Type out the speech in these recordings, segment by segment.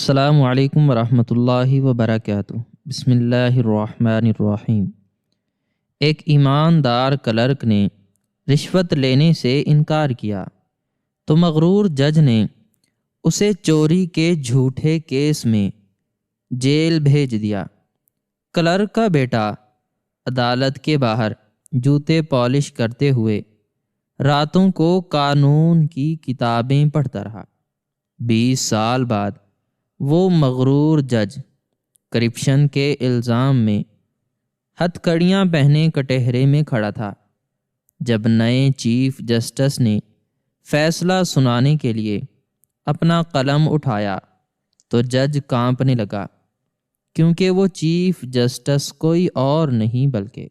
السلام علیکم ورحمۃ اللہ وبرکاتہ۔ بسم اللہ الرحمن الرحیم۔ ایک ایماندار کلرک نے رشوت لینے سے انکار کیا تو مغرور جج نے اسے چوری کے جھوٹے کیس میں جیل بھیج دیا۔ کلرک کا بیٹا عدالت کے باہر جوتے پالش کرتے ہوئے راتوں کو قانون کی کتابیں پڑھتا رہا۔ 20 سال بعد وہ مغرور جج کرپشن کے الزام میں ہتھ کڑیاں پہنے کٹہرے میں کھڑا تھا۔ جب نئے چیف جسٹس نے فیصلہ سنانے کے لیے اپنا قلم اٹھایا تو جج کانپنے لگا، کیونکہ وہ چیف جسٹس کوئی اور نہیں بلکہ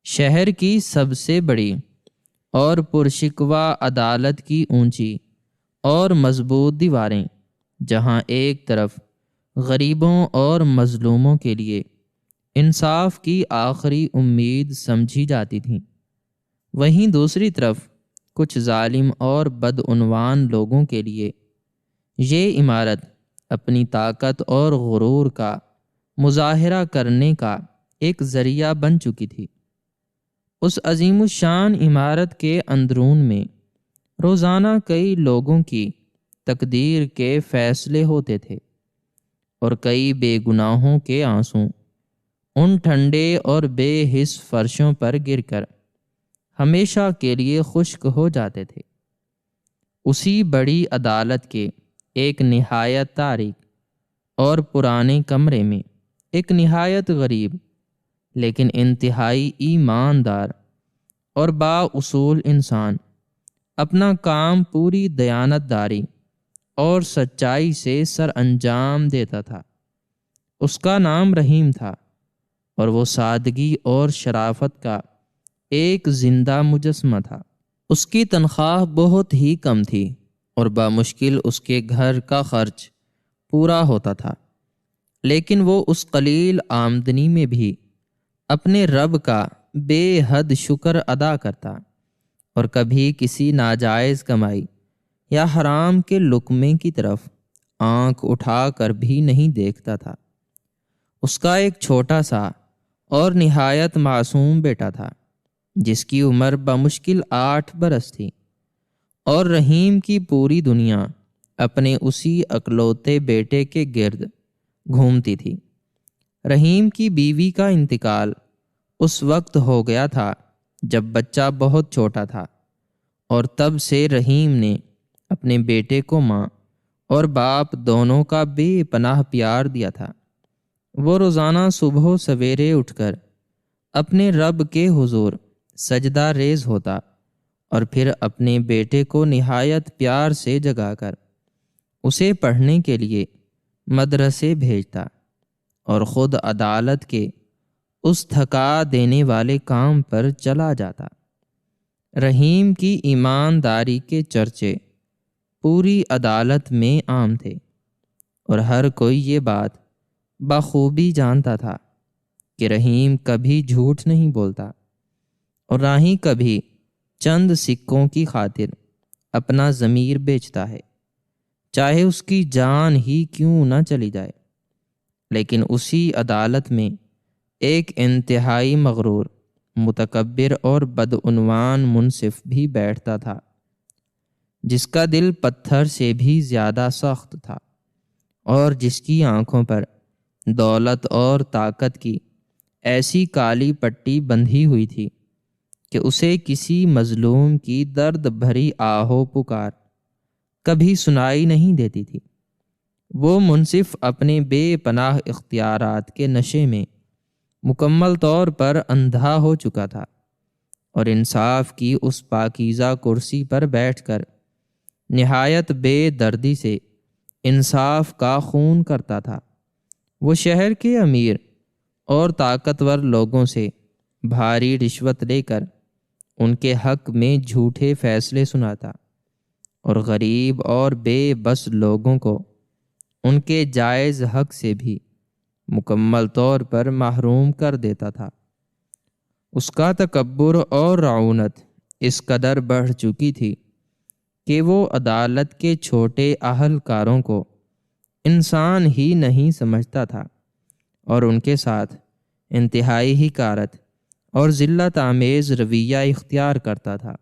شہر کی سب سے بڑی اور پرشکوہ عدالت کی اونچی اور مضبوط دیواریں، جہاں ایک طرف غریبوں اور مظلوموں کے لیے انصاف کی آخری امید سمجھی جاتی تھیں، وہیں دوسری طرف کچھ ظالم اور بدعنوان لوگوں کے لیے یہ عمارت اپنی طاقت اور غرور کا مظاہرہ کرنے کا ایک ذریعہ بن چکی تھی۔ اس عظیم الشان عمارت کے اندرون میں روزانہ کئی لوگوں کی تقدیر کے فیصلے ہوتے تھے، اور کئی بے گناہوں کے آنسو ان ٹھنڈے اور بے حس فرشوں پر گر کر ہمیشہ کے لیے خشک ہو جاتے تھے۔ اسی بڑی عدالت کے ایک نہایت تاریک اور پرانے کمرے میں ایک نہایت غریب لیکن انتہائی ایماندار اور بااصول انسان اپنا کام پوری دیانت داری اور سچائی سے سر انجام دیتا تھا۔ اس کا نام رحیم تھا، اور وہ سادگی اور شرافت کا ایک زندہ مجسمہ تھا۔ اس کی تنخواہ بہت ہی کم تھی اور بامشکل اس کے گھر کا خرچ پورا ہوتا تھا، لیکن وہ اس قلیل آمدنی میں بھی اپنے رب کا بے حد شکر ادا کرتا اور کبھی کسی ناجائز کمائی یا حرام کے لقمے کی طرف آنکھ اٹھا کر بھی نہیں دیکھتا تھا۔ اس کا ایک چھوٹا سا اور نہایت معصوم بیٹا تھا، جس کی عمر بمشکل 8 برس تھی، اور رحیم کی پوری دنیا اپنے اسی اکلوتے بیٹے کے گرد گھومتی تھی۔ رحیم کی بیوی کا انتقال اس وقت ہو گیا تھا جب بچہ بہت چھوٹا تھا، اور تب سے رحیم نے اپنے بیٹے کو ماں اور باپ دونوں کا بے پناہ پیار دیا تھا۔ وہ روزانہ صبح و سویرے اٹھ کر اپنے رب کے حضور سجدہ ریز ہوتا اور پھر اپنے بیٹے کو نہایت پیار سے جگا کر اسے پڑھنے کے لیے مدرسے بھیجتا، اور خود عدالت کے اس تھکا دینے والے کام پر چلا جاتا۔ رحیم کی ایمانداری کے چرچے پوری عدالت میں عام تھے، اور ہر کوئی یہ بات بخوبی جانتا تھا کہ رحیم کبھی جھوٹ نہیں بولتا، اور نہ ہی کبھی چند سکوں کی خاطر اپنا ضمیر بیچتا ہے، چاہے اس کی جان ہی کیوں نہ چلی جائے۔ لیکن اسی عدالت میں ایک انتہائی مغرور، متکبر اور بدعنوان منصف بھی بیٹھتا تھا، جس کا دل پتھر سے بھی زیادہ سخت تھا، اور جس کی آنکھوں پر دولت اور طاقت کی ایسی کالی پٹی بندھی ہوئی تھی کہ اسے کسی مظلوم کی درد بھری آہو پکار کبھی سنائی نہیں دیتی تھی۔ وہ منصف اپنے بے پناہ اختیارات کے نشے میں مکمل طور پر اندھا ہو چکا تھا، اور انصاف کی اس پاکیزہ کرسی پر بیٹھ کر نہایت بے دردی سے انصاف کا خون کرتا تھا۔ وہ شہر کے امیر اور طاقتور لوگوں سے بھاری رشوت لے کر ان کے حق میں جھوٹے فیصلے سناتا، اور غریب اور بے بس لوگوں کو ان کے جائز حق سے بھی مکمل طور پر محروم کر دیتا تھا۔ اس کا تکبر اور رعونت اس قدر بڑھ چکی تھی کہ وہ عدالت کے چھوٹے اہلکاروں کو انسان ہی نہیں سمجھتا تھا اور ان کے ساتھ انتہائی ہی کارت اور ذلت آمیز رویہ اختیار کرتا تھا،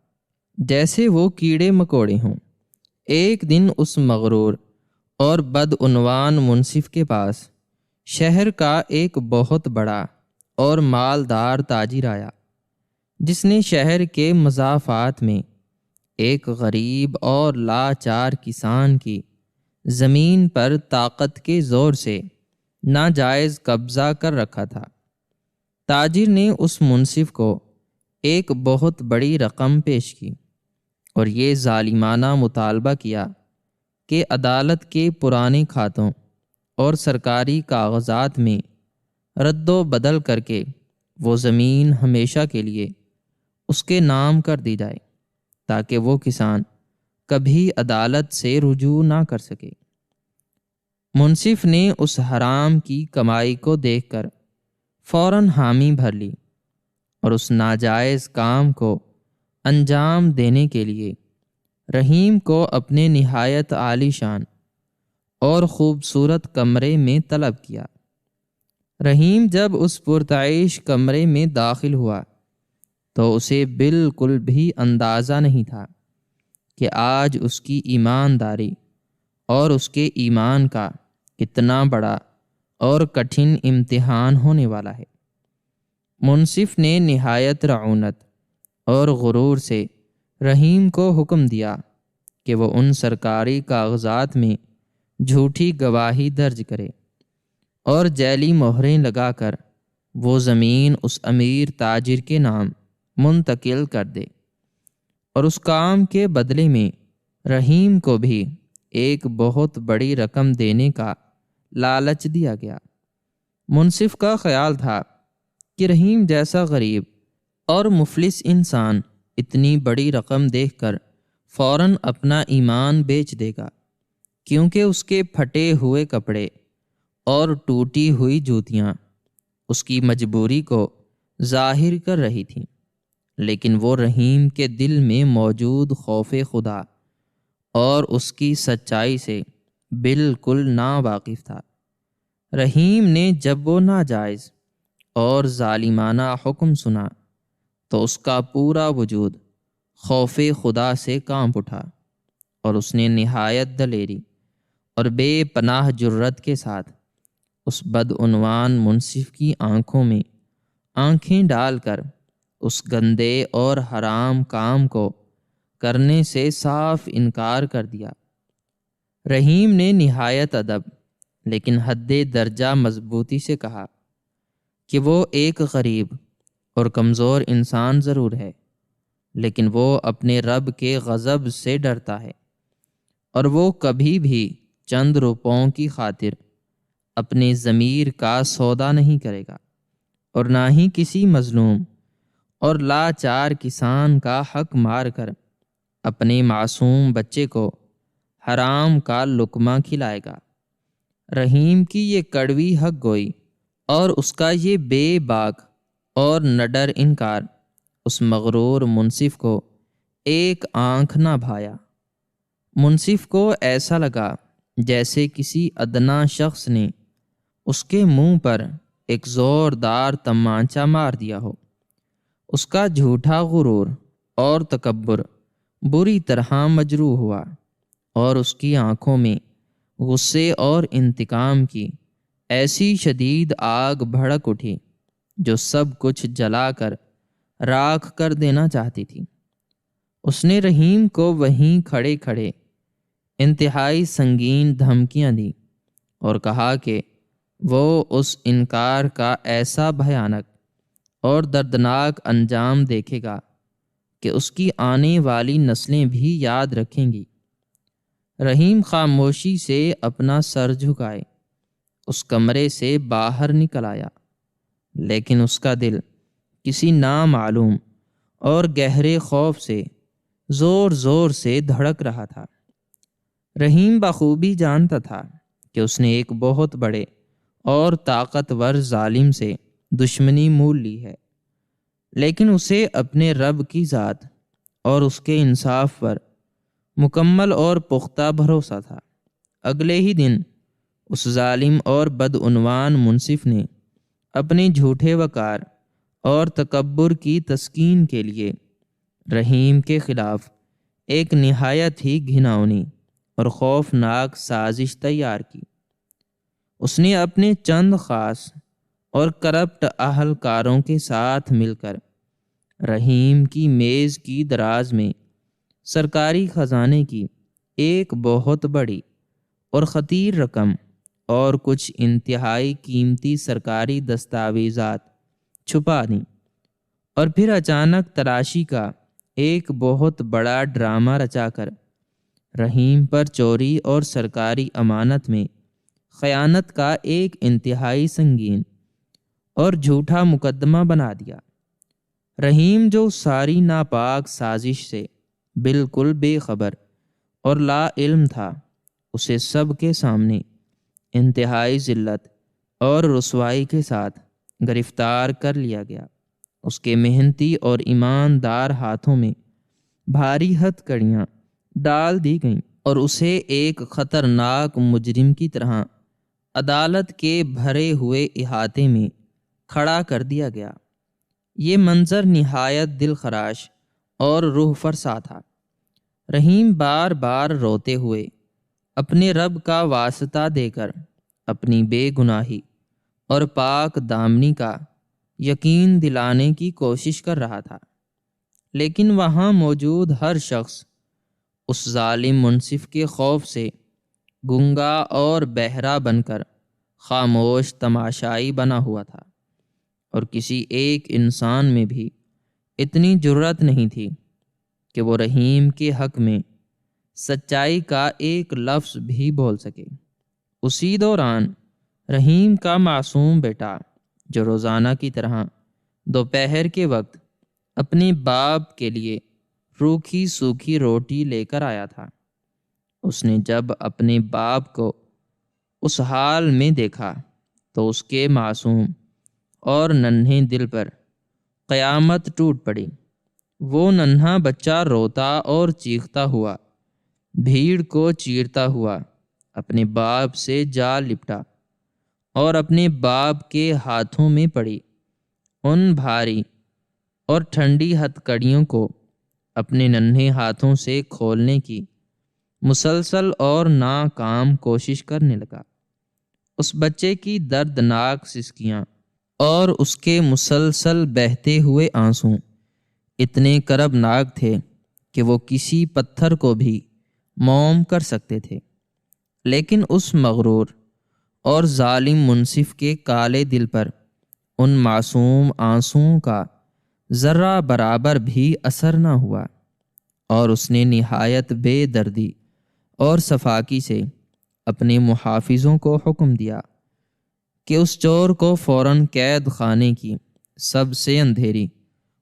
جیسے وہ کیڑے مکوڑے ہوں۔ ایک دن اس مغرور اور بدعنوان منصف کے پاس شہر کا ایک بہت بڑا اور مالدار تاجر آیا، جس نے شہر کے مضافات میں ایک غریب اور لاچار کسان کی زمین پر طاقت کے زور سے ناجائز قبضہ کر رکھا تھا۔ تاجر نے اس منصف کو ایک بہت بڑی رقم پیش کی اور یہ ظالمانہ مطالبہ کیا کہ عدالت کے پرانے کھاتوں اور سرکاری کاغذات میں رد و بدل کر کے وہ زمین ہمیشہ کے لیے اس کے نام کر دی جائے، تاکہ وہ کسان کبھی عدالت سے رجوع نہ کر سکے۔ منصف نے اس حرام کی کمائی کو دیکھ کر فوراً حامی بھر لی اور اس ناجائز کام کو انجام دینے کے لیے رحیم کو اپنے نہایت عالی شان اور خوبصورت کمرے میں طلب کیا۔ رحیم جب اس پرتعیش کمرے میں داخل ہوا تو اسے بالکل بھی اندازہ نہیں تھا کہ آج اس کی ایمانداری اور اس کے ایمان کا کتنا بڑا اور کٹھن امتحان ہونے والا ہے۔ منصف نے نہایت رعونت اور غرور سے رحیم کو حکم دیا کہ وہ ان سرکاری کاغذات میں جھوٹی گواہی درج کرے اور جعلی مہریں لگا کر وہ زمین اس امیر تاجر کے نام منتقل کر دے، اور اس کام کے بدلے میں رحیم کو بھی ایک بہت بڑی رقم دینے کا لالچ دیا گیا۔ منصف کا خیال تھا کہ رحیم جیسا غریب اور مفلس انسان اتنی بڑی رقم دیکھ کر فوراً اپنا ایمان بیچ دے گا، کیونکہ اس کے پھٹے ہوئے کپڑے اور ٹوٹی ہوئی جوتیاں اس کی مجبوری کو ظاہر کر رہی تھیں۔ لیکن وہ رحیم کے دل میں موجود خوف خدا اور اس کی سچائی سے بالکل ناواقف تھا۔ رحیم نے جب وہ ناجائز اور ظالمانہ حکم سنا تو اس کا پورا وجود خوف خدا سے کانپ اٹھا، اور اس نے نہایت دلیری اور بے پناہ جرت کے ساتھ اس بدعنوان منصف کی آنکھوں میں آنکھیں ڈال کر اس گندے اور حرام کام کو کرنے سے صاف انکار کر دیا۔ رحیم نے نہایت ادب لیکن حد درجہ مضبوطی سے کہا کہ وہ ایک غریب اور کمزور انسان ضرور ہے، لیکن وہ اپنے رب کے غضب سے ڈرتا ہے، اور وہ کبھی بھی چند روپوں کی خاطر اپنے ضمیر کا سودا نہیں کرے گا، اور نہ ہی کسی مظلوم اور لاچار کسان کا حق مار کر اپنے معصوم بچے کو حرام کا لقمہ کھلائے گا۔ رحیم کی یہ کڑوی حق گوئی اور اس کا یہ بے باک اور نڈر انکار اس مغرور منصف کو ایک آنکھ نہ بھایا۔ منصف کو ایسا لگا جیسے کسی ادنا شخص نے اس کے منہ پر ایک زوردار تمانچہ مار دیا ہو۔ اس کا جھوٹا غرور اور تکبر بری طرح مجروح ہوا، اور اس کی آنکھوں میں غصے اور انتقام کی ایسی شدید آگ بھڑک اٹھی جو سب کچھ جلا کر راکھ کر دینا چاہتی تھی۔ اس نے رحیم کو وہیں کھڑے کھڑے انتہائی سنگین دھمکیاں دی اور کہا کہ وہ اس انکار کا ایسا بھیانک اور دردناک انجام دیکھے گا کہ اس کی آنے والی نسلیں بھی یاد رکھیں گی۔ رحیم خاموشی سے اپنا سر جھکائے اس کمرے سے باہر نکل آیا، لیکن اس کا دل کسی نامعلوم اور گہرے خوف سے زور زور سے دھڑک رہا تھا۔ رحیم بخوبی جانتا تھا کہ اس نے ایک بہت بڑے اور طاقتور ظالم سے دشمنی مول لی ہے، لیکن اسے اپنے رب کی ذات اور اس کے انصاف پر مکمل اور پختہ بھروسہ تھا۔ اگلے ہی دن اس ظالم اور بدعنوان منصف نے اپنے جھوٹے وقار اور تکبر کی تسکین کے لیے رحیم کے خلاف ایک نہایت ہی گھناؤنی اور خوفناک سازش تیار کی۔ اس نے اپنے چند خاص اور کرپٹ اہلکاروں کے ساتھ مل کر رحیم کی میز کی دراز میں سرکاری خزانے کی ایک بہت بڑی اور خطیر رقم اور کچھ انتہائی قیمتی سرکاری دستاویزات چھپا دیں، اور پھر اچانک تلاشی کا ایک بہت بڑا ڈرامہ رچا کر رحیم پر چوری اور سرکاری امانت میں خیانت کا ایک انتہائی سنگین اور جھوٹا مقدمہ بنا دیا۔ رحیم جو ساری ناپاک سازش سے بالکل بے خبر اور لا علم تھا، اسے سب کے سامنے انتہائی ذلت اور رسوائی کے ساتھ گرفتار کر لیا گیا۔ اس کے محنتی اور ایماندار ہاتھوں میں بھاری ہتھکڑیاں ڈال دی گئیں اور اسے ایک خطرناک مجرم کی طرح عدالت کے بھرے ہوئے احاطے میں کھڑا کر دیا گیا۔ یہ منظر نہایت دل خراش اور روح فرسا تھا۔ رحیم بار بار روتے ہوئے اپنے رب کا واسطہ دے کر اپنی بے گناہی اور پاک دامنی کا یقین دلانے کی کوشش کر رہا تھا، لیکن وہاں موجود ہر شخص اس ظالم منصف کے خوف سے گنگا اور بہرا بن کر خاموش تماشائی بنا ہوا تھا، اور کسی ایک انسان میں بھی اتنی جرأت نہیں تھی کہ وہ رحیم کے حق میں سچائی کا ایک لفظ بھی بول سکے۔ اسی دوران رحیم کا معصوم بیٹا، جو روزانہ کی طرح دوپہر کے وقت اپنے باپ کے لیے روکھی سوکھی روٹی لے کر آیا تھا، اس نے جب اپنے باپ کو اس حال میں دیکھا تو اس کے معصوم اور ننھے دل پر قیامت ٹوٹ پڑی۔ وہ ننھا بچہ روتا اور چیختا ہوا بھیڑ کو چیرتا ہوا اپنے باپ سے جا لپٹا اور اپنے باپ کے ہاتھوں میں پڑی ان بھاری اور ٹھنڈی ہتھکڑیوں کو اپنے ننھے ہاتھوں سے کھولنے کی مسلسل اور ناکام کوشش کرنے لگا۔ اس بچے کی دردناک سسکیاں اور اس کے مسلسل بہتے ہوئے آنسو اتنے کربناک تھے کہ وہ کسی پتھر کو بھی موم کر سکتے تھے، لیکن اس مغرور اور ظالم منصف کے کالے دل پر ان معصوم آنسوؤں کا ذرہ برابر بھی اثر نہ ہوا، اور اس نے نہایت بے دردی اور صفاقی سے اپنے محافظوں کو حکم دیا کہ اس چور کو فوراً قید خانے کی سب سے اندھیری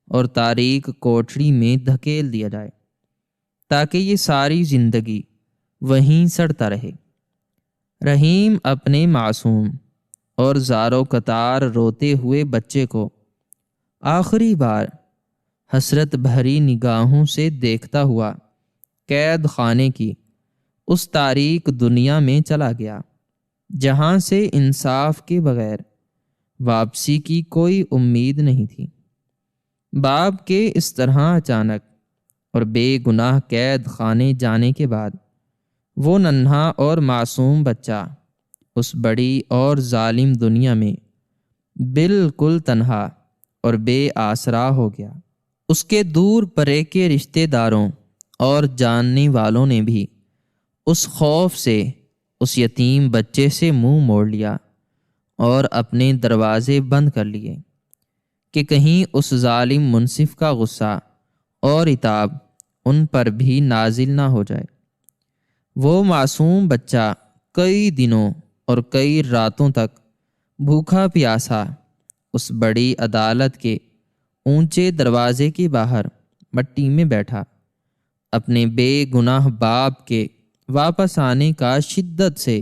اور تاریک کوٹڑی میں دھکیل دیا جائے تاکہ یہ ساری زندگی وہیں سڑتا رہے۔ رحیم اپنے معصوم اور زارو قطار روتے ہوئے بچے کو آخری بار حسرت بھری نگاہوں سے دیکھتا ہوا قید خانے کی اس تاریک دنیا میں چلا گیا، جہاں سے انصاف کے بغیر واپسی کی کوئی امید نہیں تھی۔ باپ کے اس طرح اچانک اور بے گناہ قید خانے جانے کے بعد وہ ننھا اور معصوم بچہ اس بڑی اور ظالم دنیا میں بالکل تنہا اور بے آسرا ہو گیا۔ اس کے دور پرے کے رشتہ داروں اور جاننے والوں نے بھی اس خوف سے اس یتیم بچے سے منہ موڑ لیا اور اپنے دروازے بند کر لیے کہ کہیں اس ظالم منصف کا غصہ اور عتاب ان پر بھی نازل نہ ہو جائے۔ وہ معصوم بچہ کئی دنوں اور کئی راتوں تک بھوکا پیاسا اس بڑی عدالت کے اونچے دروازے کے باہر مٹی میں بیٹھا اپنے بے گناہ باپ کے واپس آنے کا شدت سے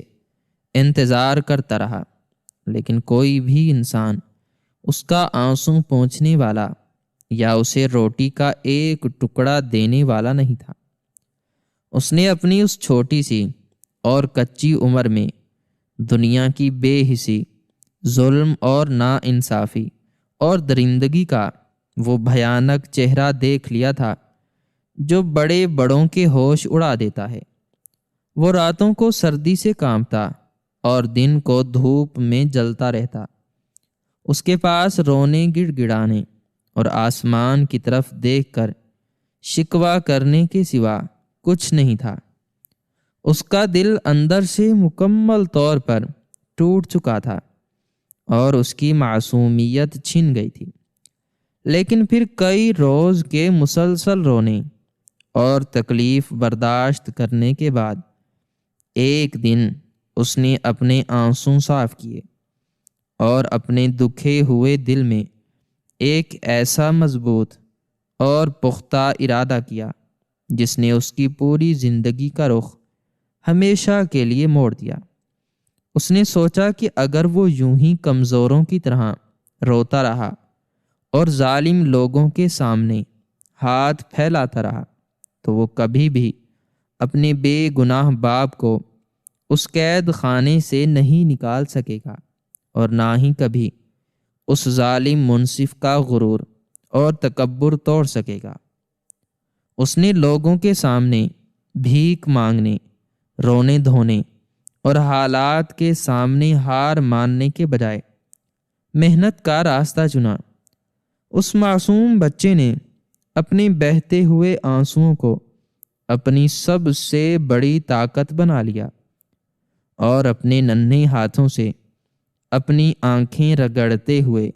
انتظار کرتا رہا، لیکن کوئی بھی انسان اس کا آنسو پونچھنے والا یا اسے روٹی کا ایک ٹکڑا دینے والا نہیں تھا۔ اس نے اپنی اس چھوٹی سی اور کچی عمر میں دنیا کی بے حسی، ظلم اور ناانصافی اور درندگی کا وہ بھیانک چہرہ دیکھ لیا تھا جو بڑے بڑوں کے ہوش اڑا دیتا ہے۔ وہ راتوں کو سردی سے کانپتا اور دن کو دھوپ میں جلتا رہتا۔ اس کے پاس رونے گڑ گڑانے اور آسمان کی طرف دیکھ کر شکوہ کرنے کے سوا کچھ نہیں تھا۔ اس کا دل اندر سے مکمل طور پر ٹوٹ چکا تھا اور اس کی معصومیت چھن گئی تھی۔ لیکن پھر کئی روز کے مسلسل رونے اور تکلیف برداشت کرنے کے بعد ایک دن اس نے اپنے آنسو صاف کیے اور اپنے دکھے ہوئے دل میں ایک ایسا مضبوط اور پختہ ارادہ کیا جس نے اس کی پوری زندگی کا رخ ہمیشہ کے لیے موڑ دیا۔ اس نے سوچا کہ اگر وہ یوں ہی کمزوروں کی طرح روتا رہا اور ظالم لوگوں کے سامنے ہاتھ پھیلاتا رہا تو وہ کبھی بھی اپنے بے گناہ باپ کو اس قید خانے سے نہیں نکال سکے گا اور نہ ہی کبھی اس ظالم منصف کا غرور اور تکبر توڑ سکے گا۔ اس نے لوگوں کے سامنے بھیک مانگنے، رونے دھونے اور حالات کے سامنے ہار ماننے کے بجائے محنت کا راستہ چنا۔ اس معصوم بچے نے اپنے بہتے ہوئے آنسوؤں کو اپنی سب سے بڑی طاقت بنا لیا اور اپنے ننھے ہاتھوں سے اپنی آنکھیں رگڑتے ہوئے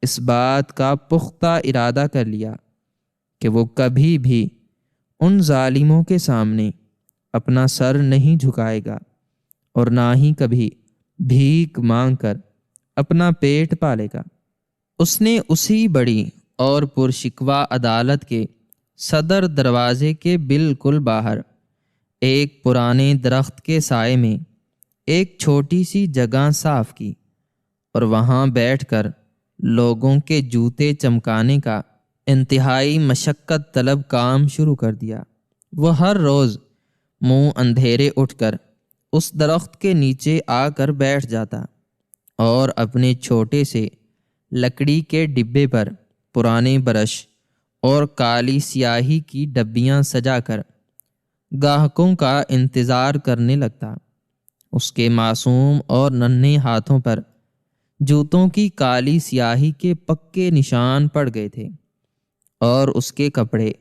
اس بات کا پختہ ارادہ کر لیا کہ وہ کبھی بھی ان ظالموں کے سامنے اپنا سر نہیں جھکائے گا اور نہ ہی کبھی بھیک مانگ کر اپنا پیٹ پالے گا۔ اس نے اسی بڑی اور پرشکوہ عدالت کے صدر دروازے کے بالکل باہر ایک پرانے درخت کے سائے میں ایک چھوٹی سی جگہ صاف کی اور وہاں بیٹھ کر لوگوں کے جوتے چمکانے کا انتہائی مشقت طلب کام شروع کر دیا۔ وہ ہر روز منہ اندھیرے اٹھ کر اس درخت کے نیچے آ کر بیٹھ جاتا اور اپنے چھوٹے سے لکڑی کے ڈبے پر پرانے برش اور کالی سیاہی کی ڈبیاں سجا کر گاہکوں کا انتظار کرنے لگتا۔ اس کے معصوم اور ننھے ہاتھوں پر جوتوں کی کالی سیاہی کے پکے نشان پڑ گئے تھے اور اس کے کپڑے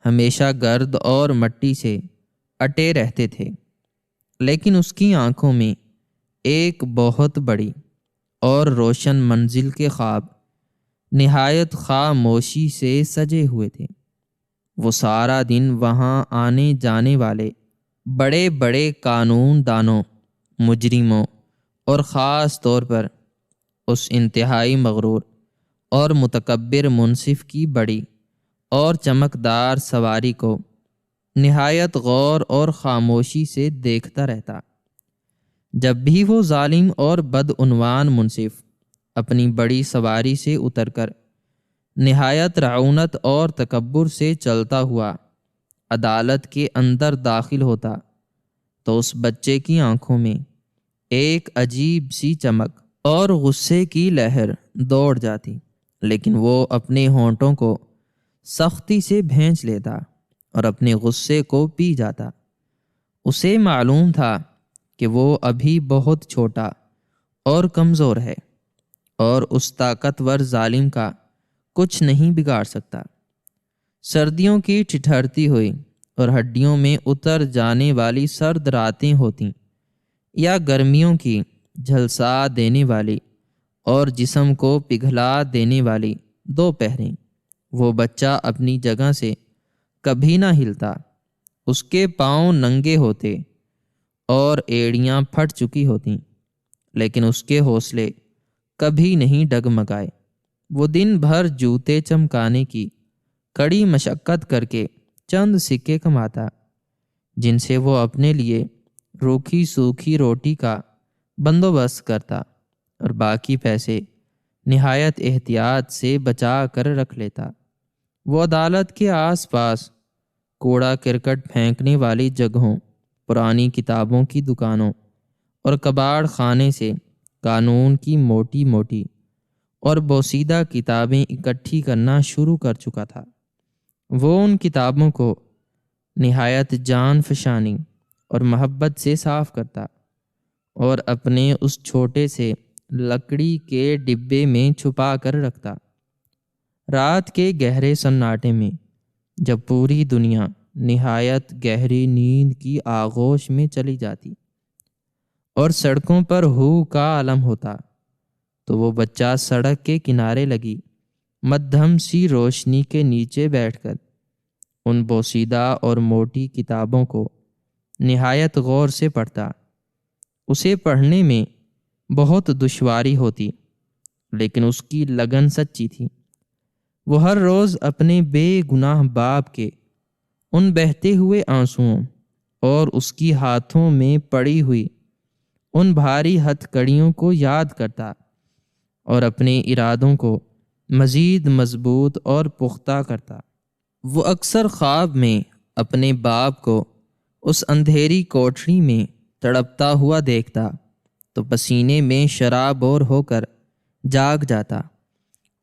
ہمیشہ گرد اور مٹی سے اٹے رہتے تھے، لیکن اس کی آنکھوں میں ایک بہت بڑی اور روشن منزل کے خواب نہایت خاموشی سے سجے ہوئے تھے۔ وہ سارا دن وہاں آنے جانے والے بڑے بڑے قانون دانوں، مجرموں اور خاص طور پر اس انتہائی مغرور اور متکبر منصف کی بڑی اور چمکدار سواری کو نہایت غور اور خاموشی سے دیکھتا رہتا۔ جب بھی وہ ظالم اور بدعنوان منصف اپنی بڑی سواری سے اتر کر نہایت رعونت اور تکبر سے چلتا ہوا عدالت کے اندر داخل ہوتا تو اس بچے کی آنکھوں میں ایک عجیب سی چمک اور غصے کی لہر دوڑ جاتی، لیکن وہ اپنے ہونٹوں کو سختی سے بھینچ لیتا اور اپنے غصے کو پی جاتا۔ اسے معلوم تھا کہ وہ ابھی بہت چھوٹا اور کمزور ہے اور اس طاقتور ظالم کا کچھ نہیں بگاڑ سکتا۔ سردیوں کی ٹھٹھرتی ہوئی اور ہڈیوں میں اتر جانے والی سرد راتیں ہوتیں یا گرمیوں کی جھلسا دینے والی اور جسم کو پگھلا دینے والی دوپہریں، وہ بچہ اپنی جگہ سے کبھی نہ ہلتا۔ اس کے پاؤں ننگے ہوتے اور ایڑیاں پھٹ چکی ہوتیں، لیکن اس کے حوصلے کبھی نہیں ڈگمگائے۔ وہ دن بھر جوتے چمکانے کی کڑی مشقت کر کے چند سکے کماتا، جن سے وہ اپنے لیے روکھی سوکھی روٹی کا بندوبست کرتا اور باقی پیسے نہایت احتیاط سے بچا کر رکھ لیتا۔ وہ عدالت کے آس پاس کوڑا کرکٹ پھینکنے والی جگہوں، پرانی کتابوں کی دکانوں اور کباڑ خانے سے قانون کی موٹی موٹی اور بوسیدہ کتابیں اکٹھی کرنا شروع کر چکا تھا۔ وہ ان کتابوں کو نہایت جان فشانی اور محبت سے صاف کرتا اور اپنے اس چھوٹے سے لکڑی کے ڈبے میں چھپا کر رکھتا۔ رات کے گہرے سناٹے میں جب پوری دنیا نہایت گہری نیند کی آغوش میں چلی جاتی اور سڑکوں پر ہو کا عالم ہوتا، تو وہ بچہ سڑک کے کنارے لگی مدھم سی روشنی کے نیچے بیٹھ کر ان بوسیدہ اور موٹی کتابوں کو نہایت غور سے پڑھتا۔ اسے پڑھنے میں بہت دشواری ہوتی، لیکن اس کی لگن سچی تھی۔ وہ ہر روز اپنے بے گناہ باپ کے ان بہتے ہوئے آنسوؤں اور اس کی ہاتھوں میں پڑی ہوئی ان بھاری ہتھ کڑیوں کو یاد کرتا اور اپنے ارادوں کو مزید مضبوط اور پختہ کرتا۔ وہ اکثر خواب میں اپنے باپ کو اس اندھیری کوٹھری میں تڑپتا ہوا دیکھتا تو پسینے میں شرابور ہو کر جاگ جاتا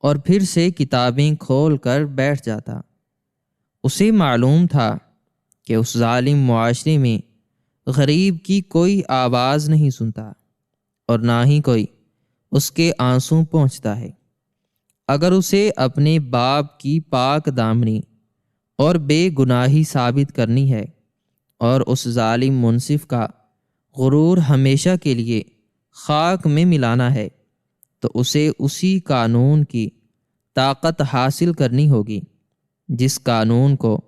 اور پھر سے کتابیں کھول کر بیٹھ جاتا۔ اسے معلوم تھا کہ اس ظالم معاشرے میں غریب کی کوئی آواز نہیں سنتا اور نہ ہی کوئی اس کے آنسو پہنچتا ہے۔ اگر اسے اپنے باپ کی پاک دامنی اور بے گناہی ثابت کرنی ہے اور اس ظالم منصف کا غرور ہمیشہ کے لیے خاک میں ملانا ہے، تو اسے اسی قانون کی طاقت حاصل کرنی ہوگی جس قانون کو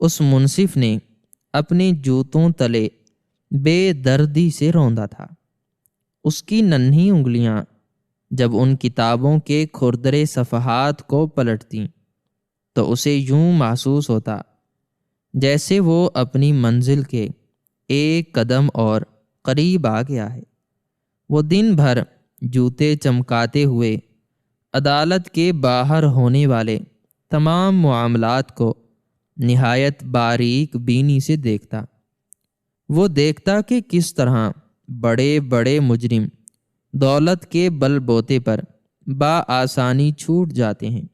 اس منصف نے اپنے جوتوں تلے بے دردی سے روندا تھا۔ اس کی ننھی انگلیاں جب ان کتابوں کے کھردرے صفحات کو پلٹتیں تو اسے یوں محسوس ہوتا جیسے وہ اپنی منزل کے ایک قدم اور قریب آ گیا ہے۔ وہ دن بھر جوتے چمکاتے ہوئے عدالت کے باہر ہونے والے تمام معاملات کو نہایت باریک بینی سے دیکھتا۔ وہ دیکھتا کہ کس طرح بڑے بڑے مجرم دولت کے بل بوتے پر بآسانی چھوٹ جاتے ہیں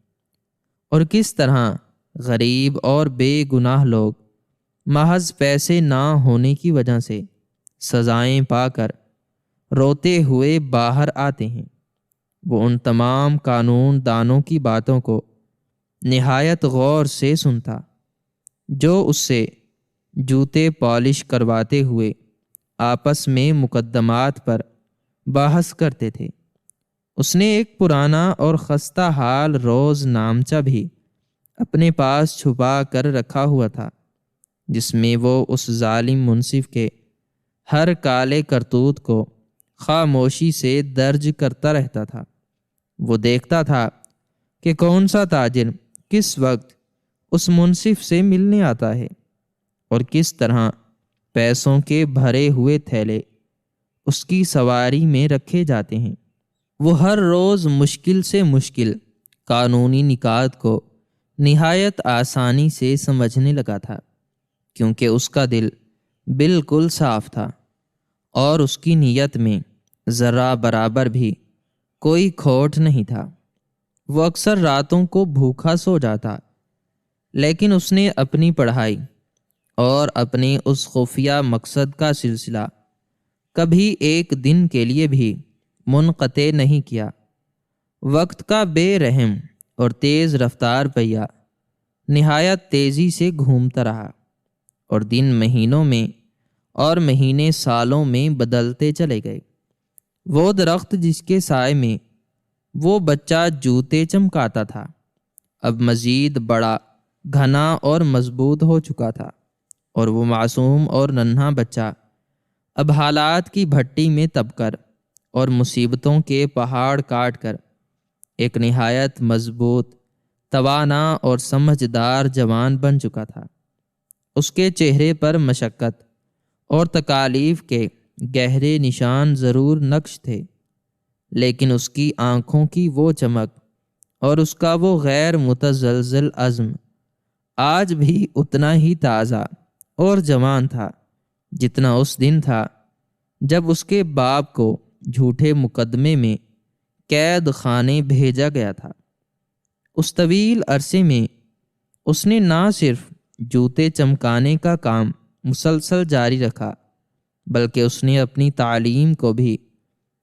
اور کس طرح غریب اور بے گناہ لوگ محض پیسے نہ ہونے کی وجہ سے سزائیں پا کر روتے ہوئے باہر آتے ہیں۔ وہ ان تمام قانون دانوں کی باتوں کو نہایت غور سے سنتا جو اس سے جوتے پالش کرواتے ہوئے آپس میں مقدمات پر بحث کرتے تھے۔ اس نے ایک پرانا اور خستہ حال روز نامچہ بھی اپنے پاس چھپا کر رکھا ہوا تھا، جس میں وہ اس ظالم منصف کے ہر کالے کرتوت کو خاموشی سے درج کرتا رہتا تھا۔ وہ دیکھتا تھا کہ کون سا تاجر کس وقت اس منصف سے ملنے آتا ہے اور کس طرح پیسوں کے بھرے ہوئے تھیلے اس کی سواری میں رکھے جاتے ہیں۔ وہ ہر روز مشکل سے مشکل قانونی نکات کو نہایت آسانی سے سمجھنے لگا تھا، کیونکہ اس کا دل بالکل صاف تھا اور اس کی نیت میں ذرہ برابر بھی کوئی کھوٹ نہیں تھا۔ وہ اکثر راتوں کو بھوکا سو جاتا، لیکن اس نے اپنی پڑھائی اور اپنے اس خفیہ مقصد کا سلسلہ کبھی ایک دن کے لیے بھی منقطع نہیں کیا۔ وقت کا بے رحم اور تیز رفتار پہیہ نہایت تیزی سے گھومتا رہا اور دن مہینوں میں اور مہینے سالوں میں بدلتے چلے گئے۔ وہ درخت جس کے سائے میں وہ بچہ جوتے چمکاتا تھا اب مزید بڑا، گھنا اور مضبوط ہو چکا تھا، اور وہ معصوم اور ننھا بچہ اب حالات کی بھٹی میں تپ کر اور مصیبتوں کے پہاڑ کاٹ کر ایک نہایت مضبوط، توانا اور سمجھدار جوان بن چکا تھا۔ اس کے چہرے پر مشقت اور تکالیف کے گہرے نشان ضرور نقش تھے، لیکن اس کی آنکھوں کی وہ چمک اور اس کا وہ غیر متزلزل عزم آج بھی اتنا ہی تازہ اور جوان تھا جتنا اس دن تھا جب اس کے باپ کو جھوٹے مقدمے میں قید خانے بھیجا گیا تھا۔ اس طویل عرصے میں اس نے نہ صرف جوتے چمکانے کا کام مسلسل جاری رکھا، بلکہ اس نے اپنی تعلیم کو بھی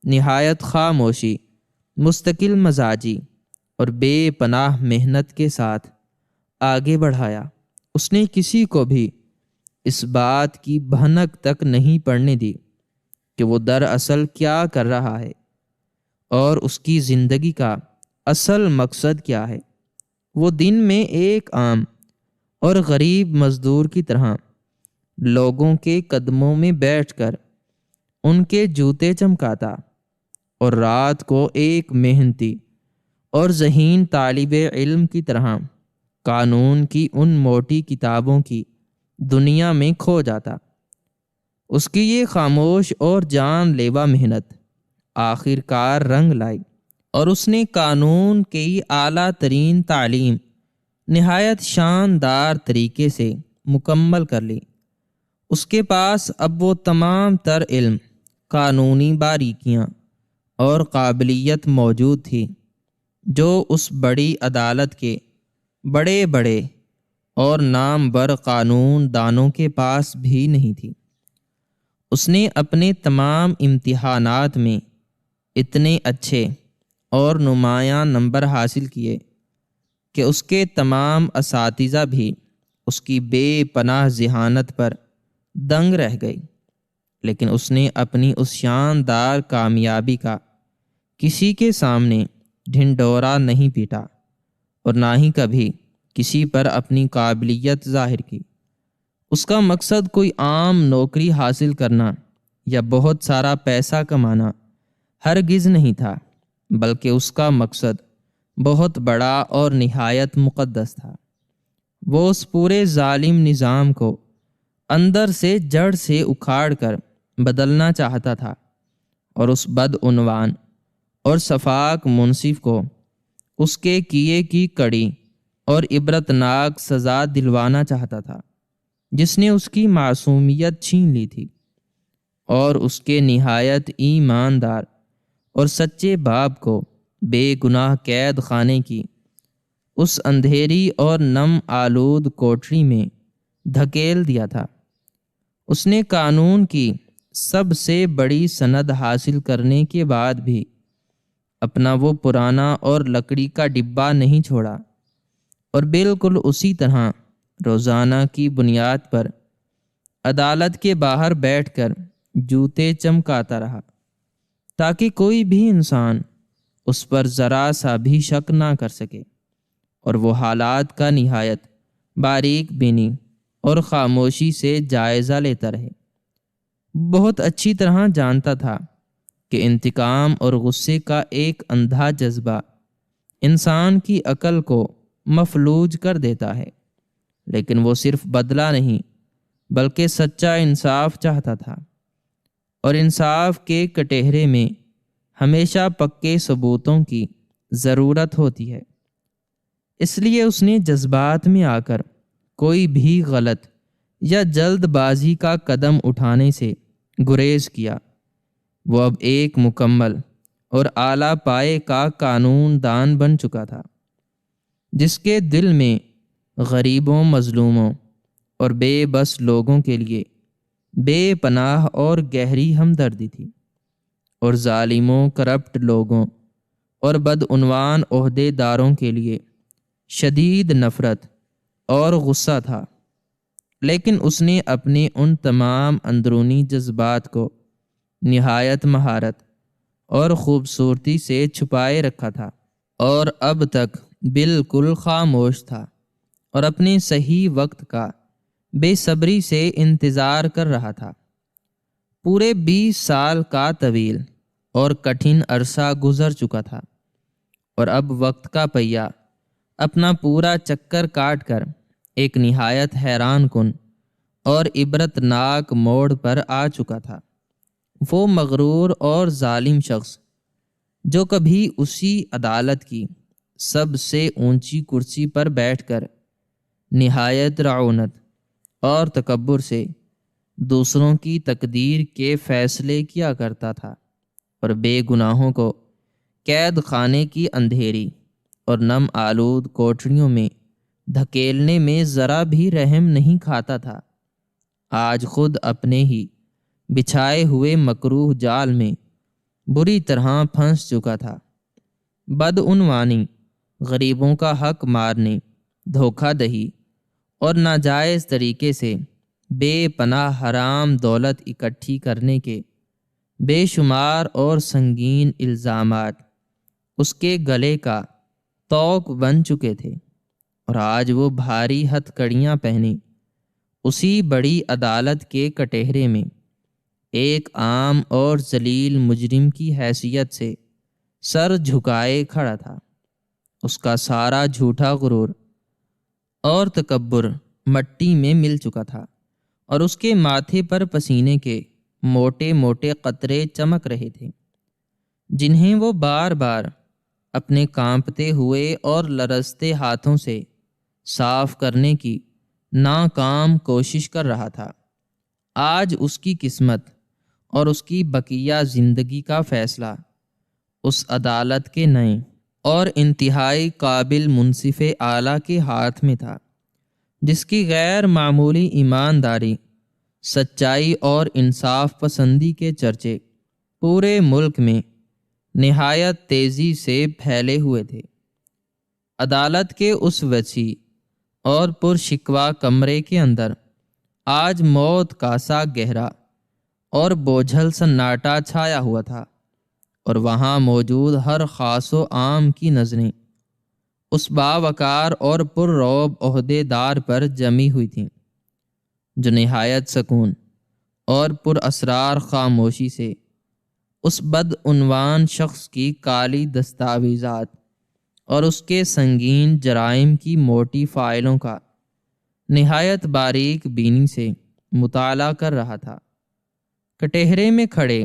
نہایت خاموشی، مستقل مزاجی اور بے پناہ محنت کے ساتھ آگے بڑھایا۔ اس نے کسی کو بھی اس بات کی بھنک تک نہیں پڑنے دی کہ وہ دراصل کیا کر رہا ہے اور اس کی زندگی کا اصل مقصد کیا ہے۔ وہ دن میں ایک عام اور غریب مزدور کی طرح لوگوں کے قدموں میں بیٹھ کر ان کے جوتے چمکاتا، اور رات کو ایک محنتی اور ذہین طالب علم کی طرح قانون کی ان موٹی کتابوں کی دنیا میں کھو جاتا۔ اس کی یہ خاموش اور جان لیوا محنت آخر کار رنگ لائی، اور اس نے قانون کی اعلیٰ ترین تعلیم نہایت شاندار طریقے سے مکمل کر لی۔ اس کے پاس اب وہ تمام تر علم، قانونی باریکیاں اور قابلیت موجود تھی جو اس بڑی عدالت کے بڑے بڑے اور نامور قانون دانوں کے پاس بھی نہیں تھی۔ اس نے اپنے تمام امتحانات میں اتنے اچھے اور نمایاں نمبر حاصل کیے کہ اس کے تمام اساتذہ بھی اس کی بے پناہ ذہانت پر دنگ رہ گئی، لیکن اس نے اپنی اس شاندار کامیابی کا کسی کے سامنے ڈھنڈورا نہیں پیٹا، اور نہ ہی کبھی کسی پر اپنی قابلیت ظاہر کی۔ اس کا مقصد کوئی عام نوکری حاصل کرنا یا بہت سارا پیسہ کمانا ہرگز نہیں تھا، بلکہ اس کا مقصد بہت بڑا اور نہایت مقدس تھا۔ وہ اس پورے ظالم نظام کو اندر سے جڑ سے اکھاڑ کر بدلنا چاہتا تھا، اور اس بدعنوان اور سفاک منصف کو اس کے کیے کی کڑی اور عبرتناک سزا دلوانا چاہتا تھا، جس نے اس کی معصومیت چھین لی تھی، اور اس کے نہایت ایماندار اور سچے باپ کو بے گناہ قید خانے کی اس اندھیری اور نم آلود کوٹری میں دھکیل دیا تھا۔ اس نے قانون کی سب سے بڑی سند حاصل کرنے کے بعد بھی اپنا وہ پرانا اور لکڑی کا ڈبہ نہیں چھوڑا، اور بالکل اسی طرح روزانہ کی بنیاد پر عدالت کے باہر بیٹھ کر جوتے چمکاتا رہا، تاکہ کوئی بھی انسان اس پر ذرا سا بھی شک نہ کر سکے، اور وہ حالات کا نہایت باریک بینی اور خاموشی سے جائزہ لیتا رہے۔ بہت اچھی طرح جانتا تھا کہ انتقام اور غصے کا ایک اندھا جذبہ انسان کی عقل کو مفلوج کر دیتا ہے، لیکن وہ صرف بدلہ نہیں بلکہ سچا انصاف چاہتا تھا، اور انصاف کے کٹہرے میں ہمیشہ پکے ثبوتوں کی ضرورت ہوتی ہے۔ اس لیے اس نے جذبات میں آ کر کوئی بھی غلط یا جلد بازی کا قدم اٹھانے سے گریز کیا۔ وہ اب ایک مکمل اور اعلیٰ پائے کا قانون دان بن چکا تھا، جس کے دل میں غریبوں، مظلوموں اور بے بس لوگوں کے لیے بے پناہ اور گہری ہمدردی تھی، اور ظالموں، کرپٹ لوگوں اور بدعنوان عہدے داروں کے لیے شدید نفرت اور غصہ تھا۔ لیکن اس نے اپنے ان تمام اندرونی جذبات کو نہایت مہارت اور خوبصورتی سے چھپائے رکھا تھا، اور اب تک بالکل خاموش تھا، اور اپنے صحیح وقت کا بے صبری سے انتظار کر رہا تھا۔ پورے 20 سال کا طویل اور کٹھن عرصہ گزر چکا تھا، اور اب وقت کا پہیہ اپنا پورا چکر کاٹ کر ایک نہایت حیران کن اور عبرتناک موڑ پر آ چکا تھا۔ وہ مغرور اور ظالم شخص جو کبھی اسی عدالت کی سب سے اونچی کرسی پر بیٹھ کر نہایت رعونت اور تکبر سے دوسروں کی تقدیر کے فیصلے کیا کرتا تھا اور بے گناہوں کو قید خانے کی اندھیری اور نم آلود کوٹریوں میں دھکیلنے میں ذرا بھی رحم نہیں کھاتا تھا، آج خود اپنے ہی بچھائے ہوئے مکروہ جال میں بری طرح پھنس چکا تھا۔ بدعنوانی، غریبوں کا حق مارنے، دھوکہ دہی اور ناجائز طریقے سے بے پناہ حرام دولت اکٹھی کرنے کے بے شمار اور سنگین الزامات اس کے گلے کا طوق بن چکے تھے، اور آج وہ بھاری ہتھ کڑیاں پہنے اسی بڑی عدالت کے کٹہرے میں ایک عام اور ذلیل مجرم کی حیثیت سے سر جھکائے کھڑا تھا۔ اس کا سارا جھوٹا غرور اور تکبر مٹی میں مل چکا تھا، اور اس کے ماتھے پر پسینے کے موٹے موٹے قطرے چمک رہے تھے، جنہیں وہ بار بار اپنے کانپتے ہوئے اور لرزتے ہاتھوں سے صاف کرنے کی ناکام کوشش کر رہا تھا۔ آج اس کی قسمت اور اس کی بقیہ زندگی کا فیصلہ اس عدالت کے نئے اور انتہائی قابل منصف اعلیٰ کے ہاتھ میں تھا، جس کی غیر معمولی ایمانداری، سچائی اور انصاف پسندی کے چرچے پورے ملک میں نہایت تیزی سے پھیلے ہوئے تھے۔ عدالت کے اس وسیع اور پرشکوہ کمرے کے اندر آج موت کا سا گہرا اور بوجھل سناٹا چھایا ہوا تھا، اور وہاں موجود ہر خاص و عام کی نظریں اس باوقار اور پر رعب عہدے دار پر جمی ہوئی تھیں، جو نہایت سکون اور پر اسرار خاموشی سے اس بدعنوان شخص کی کالی دستاویزات اور اس کے سنگین جرائم کی موٹی فائلوں کا نہایت باریک بینی سے مطالعہ کر رہا تھا۔ کٹہرے میں کھڑے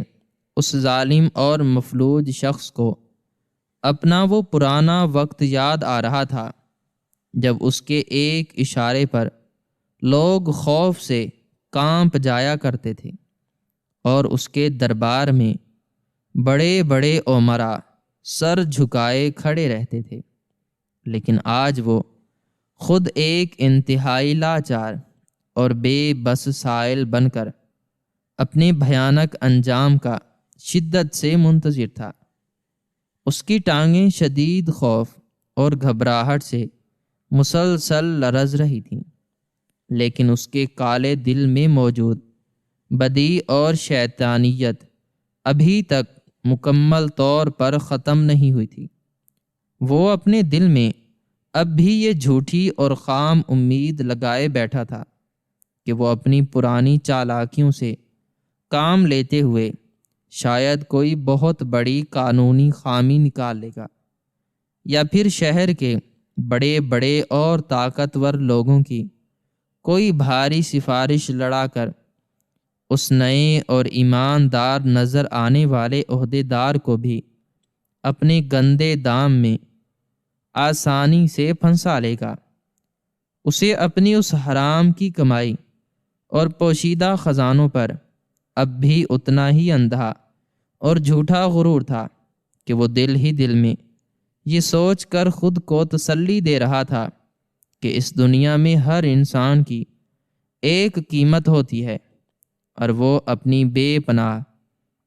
اس ظالم اور مفلوج شخص کو اپنا وہ پرانا وقت یاد آ رہا تھا جب اس کے ایک اشارے پر لوگ خوف سے کانپ جایا کرتے تھے، اور اس کے دربار میں بڑے بڑے امراء سر جھکائے کھڑے رہتے تھے، لیکن آج وہ خود ایک انتہائی لاچار اور بے بس سائل بن کر اپنے بھیانک انجام کا شدت سے منتظر تھا۔ اس کی ٹانگیں شدید خوف اور گھبراہٹ سے مسلسل لرز رہی تھیں، لیکن اس کے کالے دل میں موجود بدی اور شیطانیت ابھی تک مکمل طور پر ختم نہیں ہوئی تھی۔ وہ اپنے دل میں اب بھی یہ جھوٹی اور خام امید لگائے بیٹھا تھا کہ وہ اپنی پرانی چالاکیوں سے کام لیتے ہوئے شاید کوئی بہت بڑی قانونی خامی نکال لے گا، یا پھر شہر کے بڑے بڑے اور طاقتور لوگوں کی کوئی بھاری سفارش لڑا کر اس نئے اور ایماندار نظر آنے والے عہدے دار کو بھی اپنے گندے دام میں آسانی سے پھنسا لے گا۔ اسے اپنی اس حرام کی کمائی اور پوشیدہ خزانوں پر اب بھی اتنا ہی اندھا اور جھوٹا غرور تھا کہ وہ دل ہی دل میں یہ سوچ کر خود کو تسلی دے رہا تھا کہ اس دنیا میں ہر انسان کی ایک قیمت ہوتی ہے، اور وہ اپنی بے پناہ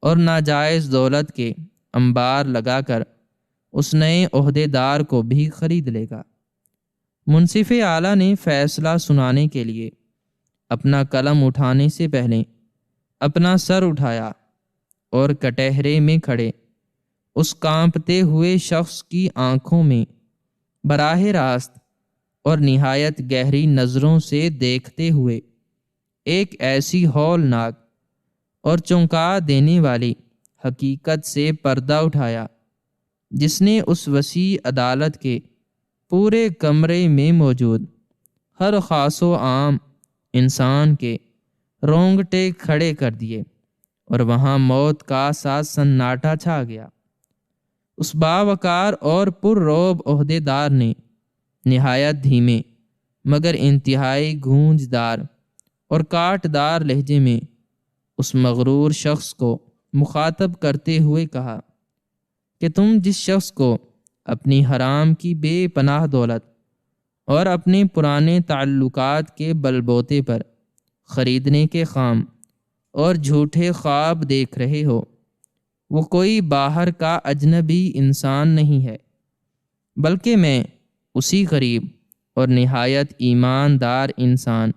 اور ناجائز دولت کے انبار لگا کر اس نئے عہدے دار کو بھی خرید لے گا۔ منصف اعلیٰ نے فیصلہ سنانے کے لیے اپنا قلم اٹھانے سے پہلے اپنا سر اٹھایا اور کٹہرے میں کھڑے اس کانپتے ہوئے شخص کی آنکھوں میں براہ راست اور نہایت گہری نظروں سے دیکھتے ہوئے ایک ایسی ہولناک اور چونکا دینے والی حقیقت سے پردہ اٹھایا جس نے اس وسیع عدالت کے پورے کمرے میں موجود ہر خاص و عام انسان کے رونگٹے کھڑے کر دیے، اور وہاں موت کا سا سناٹا چھا گیا۔ اس باوقار اور پر رعب عہدے دار نے نہایت دھیمے مگر انتہائی گونجدار اور کاٹ دار لہجے میں اس مغرور شخص کو مخاطب کرتے ہوئے کہا کہ تم جس شخص کو اپنی حرام کی بے پناہ دولت اور اپنے پرانے تعلقات کے بل بوتے پر خریدنے کے خام اور جھوٹے خواب دیکھ رہے ہو، وہ کوئی باہر کا اجنبی انسان نہیں ہے، بلکہ میں اسی غریب اور نہایت ایماندار انسان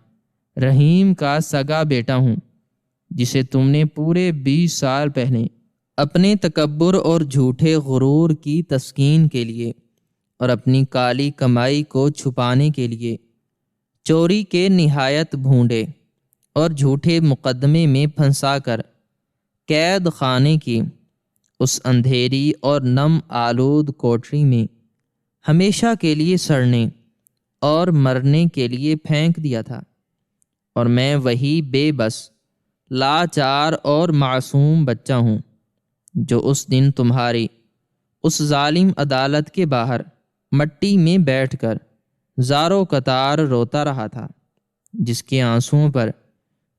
رحیم کا سگا بیٹا ہوں جسے تم نے پورے 20 سال پہلے اپنے تکبر اور جھوٹے غرور کی تسکین کے لیے اور اپنی کالی کمائی کو چھپانے کے لیے چوری کے نہایت بھونڈے اور جھوٹے مقدمے میں پھنسا کر قید خانے کی اس اندھیری اور نم آلود کوٹری میں ہمیشہ کے لیے سڑنے اور مرنے کے لیے پھینک دیا تھا، اور میں وہی بے بس، لاچار اور معصوم بچہ ہوں جو اس دن تمہاری اس ظالم عدالت کے باہر مٹی میں بیٹھ کر زارو قطار روتا رہا تھا، جس کے آنسوؤں پر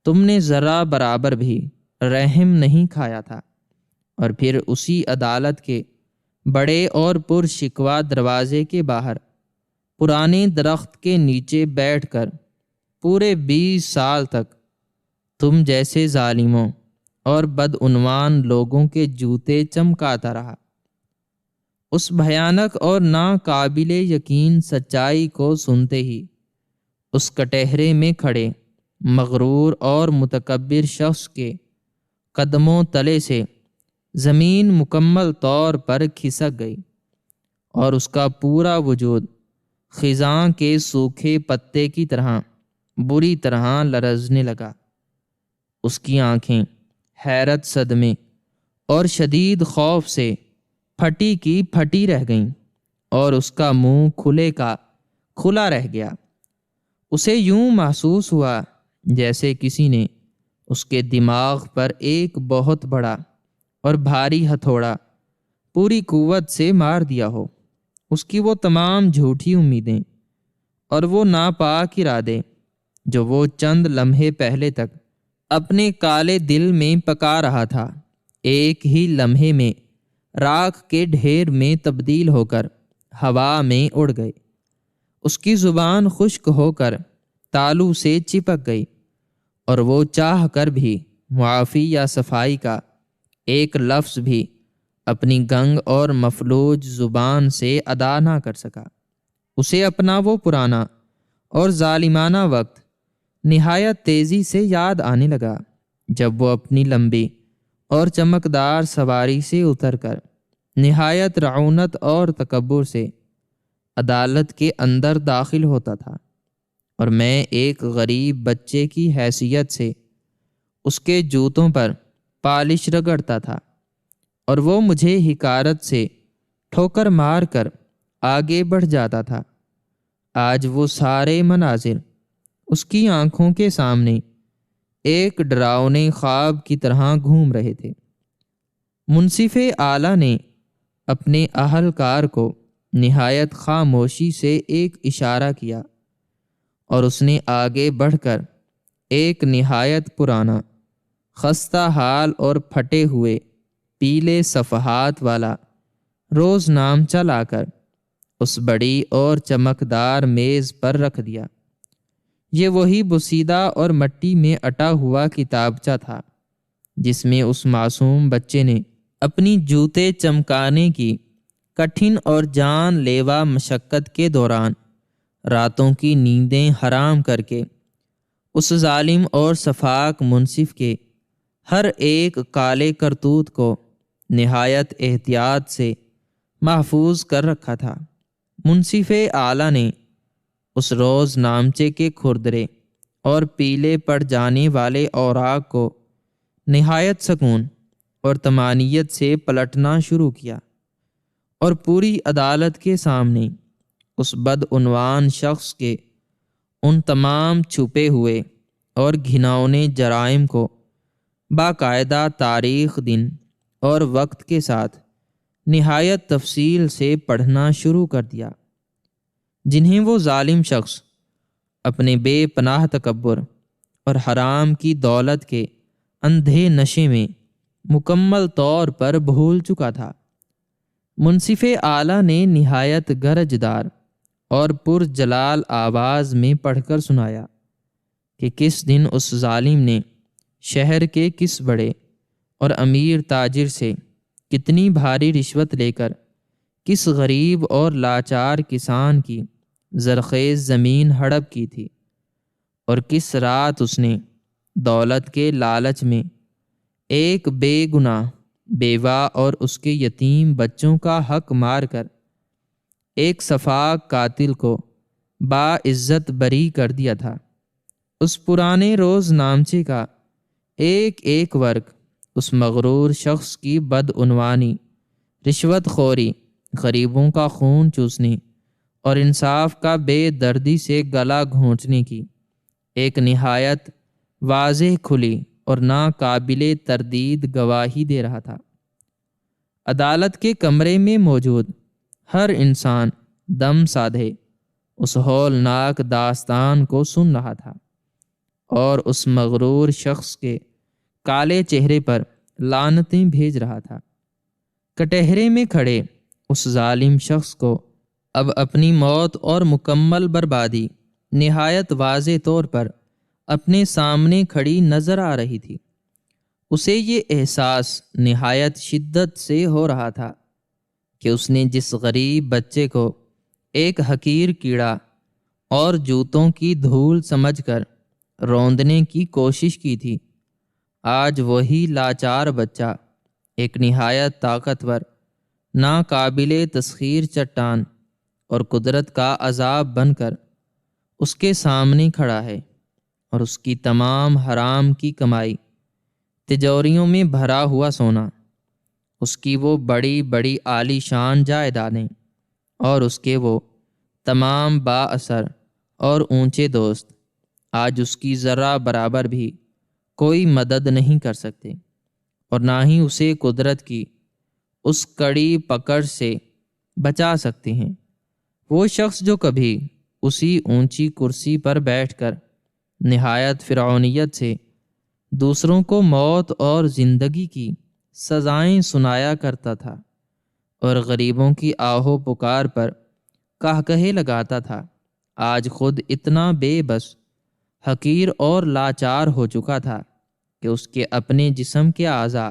تم نے ذرا برابر بھی رحم نہیں کھایا تھا، اور پھر اسی عدالت کے بڑے اور پر شکوہ دروازے کے باہر پرانے درخت کے نیچے بیٹھ کر پورے 20 سال تک تم جیسے ظالموں اور بدعنوان لوگوں کے جوتے چمکاتا رہا۔ اس بھیانک اور ناقابل یقین سچائی کو سنتے ہی اس کٹہرے میں کھڑے مغرور اور متکبر شخص کے قدموں تلے سے زمین مکمل طور پر کھسک گئی، اور اس کا پورا وجود خزاں کے سوکھے پتے کی طرح بری طرح لرزنے لگا۔ اس کی آنکھیں حیرت، صدمے اور شدید خوف سے پھٹی کی پھٹی رہ گئیں، اور اس کا منہ کھلے کا کھلا رہ گیا۔ اسے یوں محسوس ہوا جیسے کسی نے اس کے دماغ پر ایک بہت بڑا اور بھاری ہتھوڑا پوری قوت سے مار دیا ہو۔ اس کی وہ تمام جھوٹی امیدیں اور وہ ناپاک ارادے جو وہ چند لمحے پہلے تک اپنے کالے دل میں پکا رہا تھا، ایک ہی لمحے میں راکھ کے ڈھیر میں تبدیل ہو کر ہوا میں اڑ گئے۔ اس کی زبان خشک ہو کر تالو سے چپک گئی، اور وہ چاہ کر بھی معافی یا صفائی کا ایک لفظ بھی اپنی گنگ اور مفلوج زبان سے ادا نہ کر سکا۔ اسے اپنا وہ پرانا اور ظالمانہ وقت نہایت تیزی سے یاد آنے لگا، جب وہ اپنی لمبی اور چمکدار سواری سے اتر کر نہایت رعونت اور تکبر سے عدالت کے اندر داخل ہوتا تھا، اور میں ایک غریب بچے کی حیثیت سے اس کے جوتوں پر پالش رگڑتا تھا، اور وہ مجھے حقارت سے ٹھوکر مار کر آگے بڑھ جاتا تھا۔ آج وہ سارے مناظر اس کی آنکھوں کے سامنے ایک ڈراؤنے خواب کی طرح گھوم رہے تھے۔ منصف اعلیٰ نے اپنے اہلکار کو نہایت خاموشی سے ایک اشارہ کیا، اور اس نے آگے بڑھ کر ایک نہایت پرانا، خستہ حال اور پھٹے ہوئے پیلے صفحات والا روزنامچہ لا کر اس بڑی اور چمکدار میز پر رکھ دیا۔ یہ وہی بوسیدہ اور مٹی میں اٹا ہوا کتابچہ تھا جس میں اس معصوم بچے نے اپنی جوتے چمکانے کی کٹھن اور جان لیوا مشقت کے دوران راتوں کی نیندیں حرام کر کے اس ظالم اور سفاک منصف کے ہر ایک کالے کرتوت کو نہایت احتیاط سے محفوظ کر رکھا تھا۔ منصف اعلیٰ نے اس روز نامچے کے کھردرے اور پیلے پڑ جانے والے اوراق کو نہایت سکون اور طمانینت سے پلٹنا شروع کیا، اور پوری عدالت کے سامنے اس بدعنوان شخص کے ان تمام چھپے ہوئے اور گھناؤنے جرائم کو باقاعدہ تاریخ، دن اور وقت کے ساتھ نہایت تفصیل سے پڑھنا شروع کر دیا، جنہیں وہ ظالم شخص اپنے بے پناہ تکبر اور حرام کی دولت کے اندھے نشے میں مکمل طور پر بھول چکا تھا۔ منصف اعلیٰ نے نہایت گرجدار اور پرجلال آواز میں پڑھ کر سنایا کہ کس دن اس ظالم نے شہر کے کس بڑے اور امیر تاجر سے کتنی بھاری رشوت لے کر کس غریب اور لاچار کسان کی زرخیز زمین ہڑپ کی تھی، اور کس رات اس نے دولت کے لالچ میں ایک بے گناہ بیوہ اور اس کے یتیم بچوں کا حق مار کر ایک سفاک قاتل کو باعزت بری کر دیا تھا۔ اس پرانے روز نامچے کا ایک ایک ورق اس مغرور شخص کی بدعنوانی، رشوت خوری، غریبوں کا خون چوسنے اور انصاف کا بے دردی سے گلا گھونٹنے کی ایک نہایت واضح، کھلی اور ناقابل تردید گواہی دے رہا تھا۔ عدالت کے کمرے میں موجود ہر انسان دم سادھے اس ہولناک داستان کو سن رہا تھا اور اس مغرور شخص کے کالے چہرے پر لعنتیں بھیج رہا تھا۔ کٹہرے میں کھڑے اس ظالم شخص کو اب اپنی موت اور مکمل بربادی نہایت واضح طور پر اپنے سامنے کھڑی نظر آ رہی تھی۔ اسے یہ احساس نہایت شدت سے ہو رہا تھا کہ اس نے جس غریب بچے کو ایک حقیر کیڑا اور جوتوں کی دھول سمجھ کر روندنے کی کوشش کی تھی، آج وہی لاچار بچہ ایک نہایت طاقتور، ناقابل تسخیر چٹان اور قدرت کا عذاب بن کر اس کے سامنے کھڑا ہے، اور اس کی تمام حرام کی کمائی، تجوریوں میں بھرا ہوا سونا، اس کی وہ بڑی بڑی عالی شان جائیدادیں اور اس کے وہ تمام با اثر اور اونچے دوست آج اس کی ذرہ برابر بھی کوئی مدد نہیں کر سکتے، اور نہ ہی اسے قدرت کی اس کڑی پکڑ سے بچا سکتے ہیں۔ وہ شخص جو کبھی اسی اونچی کرسی پر بیٹھ کر نہایت فرعونیت سے دوسروں کو موت اور زندگی کی سزائیں سنایا کرتا تھا اور غریبوں کی آہو پکار پر قہقہے لگاتا تھا، آج خود اتنا بے بس، حقیر اور لاچار ہو چکا تھا کہ اس کے اپنے جسم کے اعضاء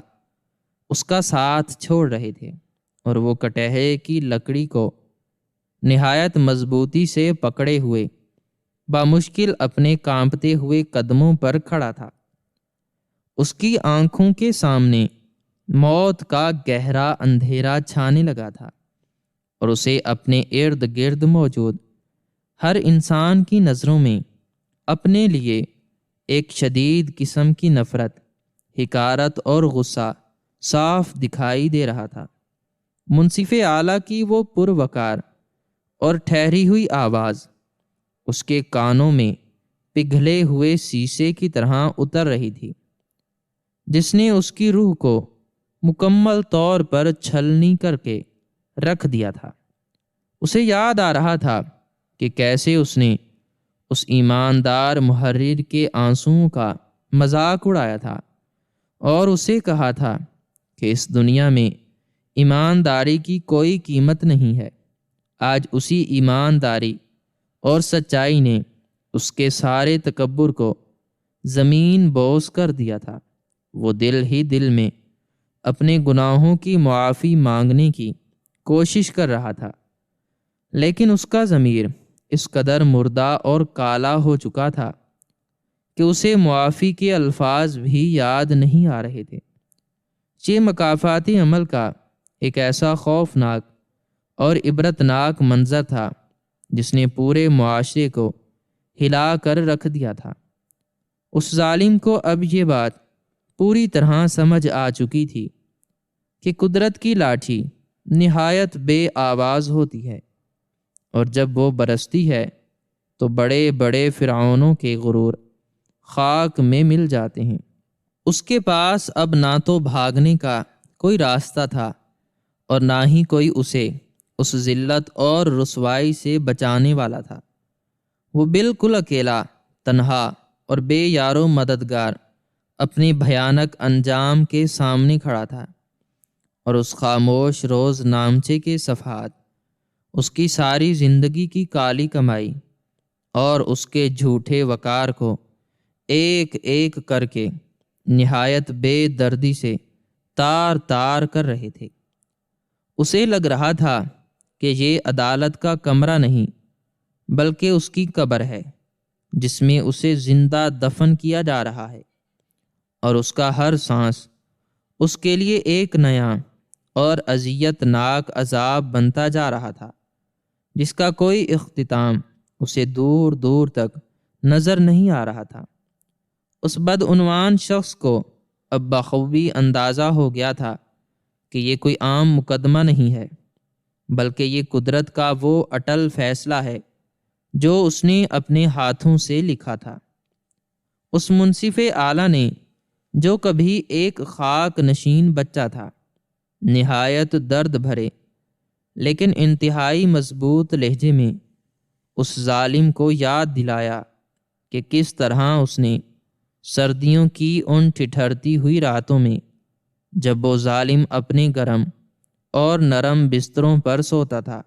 اس کا ساتھ چھوڑ رہے تھے، اور وہ کٹہرے کی لکڑی کو نہایت مضبوطی سے پکڑے ہوئے بامشکل اپنے کانپتے ہوئے قدموں پر کھڑا تھا۔ اس کی آنکھوں کے سامنے موت کا گہرا اندھیرا چھانے لگا تھا، اور اسے اپنے ارد گرد موجود ہر انسان کی نظروں میں اپنے لیے ایک شدید قسم کی نفرت، حقارت اور غصہ صاف دکھائی دے رہا تھا۔ منصف اعلیٰ کی وہ پروقار اور ٹھہری ہوئی آواز اس کے کانوں میں پگھلے ہوئے شیشے کی طرح اتر رہی تھی، جس نے اس کی روح کو مکمل طور پر چھلنی کر کے رکھ دیا تھا۔ اسے یاد آ رہا تھا کہ کیسے اس نے اس ایماندار محرر کے آنسوؤں کا مذاق اڑایا تھا اور اسے کہا تھا کہ اس دنیا میں ایمانداری کی کوئی قیمت نہیں ہے۔ آج اسی ایمانداری اور سچائی نے اس کے سارے تکبر کو زمین بوس کر دیا تھا۔ وہ دل ہی دل میں اپنے گناہوں کی معافی مانگنے کی کوشش کر رہا تھا، لیکن اس کا ضمیر اس قدر مردہ اور کالا ہو چکا تھا کہ اسے معافی کے الفاظ بھی یاد نہیں آ رہے تھے۔ یہ مکافاتی عمل کا ایک ایسا خوفناک اور عبرتناک منظر تھا جس نے پورے معاشرے کو ہلا کر رکھ دیا تھا۔ اس ظالم کو اب یہ بات پوری طرح سمجھ آ چکی تھی کہ قدرت کی لاٹھی نہایت بے آواز ہوتی ہے، اور جب وہ برستی ہے تو بڑے بڑے فرعونوں کے غرور خاک میں مل جاتے ہیں۔ اس کے پاس اب نہ تو بھاگنے کا کوئی راستہ تھا اور نہ ہی کوئی اسے اس ذلت اور رسوائی سے بچانے والا تھا۔ وہ بالکل اکیلا، تنہا اور بے یار و مددگار اپنے بھیانک انجام کے سامنے کھڑا تھا، اور اس خاموش روز نامچے کے صفحات اس کی ساری زندگی کی کالی کمائی اور اس کے جھوٹے وقار کو ایک ایک کر کے نہایت بے دردی سے تار تار کر رہے تھے۔ اسے لگ رہا تھا کہ یہ عدالت کا کمرہ نہیں بلکہ اس کی قبر ہے، جس میں اسے زندہ دفن کیا جا رہا ہے، اور اس کا ہر سانس اس کے لیے ایک نیا اور اذیت ناک عذاب بنتا جا رہا تھا، جس کا کوئی اختتام اسے دور دور تک نظر نہیں آ رہا تھا۔ اس بدعنوان شخص کو اب بخوبی اندازہ ہو گیا تھا کہ یہ کوئی عام مقدمہ نہیں ہے، بلکہ یہ قدرت کا وہ اٹل فیصلہ ہے جو اس نے اپنے ہاتھوں سے لکھا تھا۔ اس منصف اعلیٰ نے، جو کبھی ایک خاک نشین بچہ تھا، نہایت درد بھرے لیکن انتہائی مضبوط لہجے میں اس ظالم کو یاد دلایا کہ کس طرح اس نے سردیوں کی ان ٹھٹھرتی ہوئی راتوں میں، جب وہ ظالم اپنے گرم اور نرم بستروں پر سوتا تھا،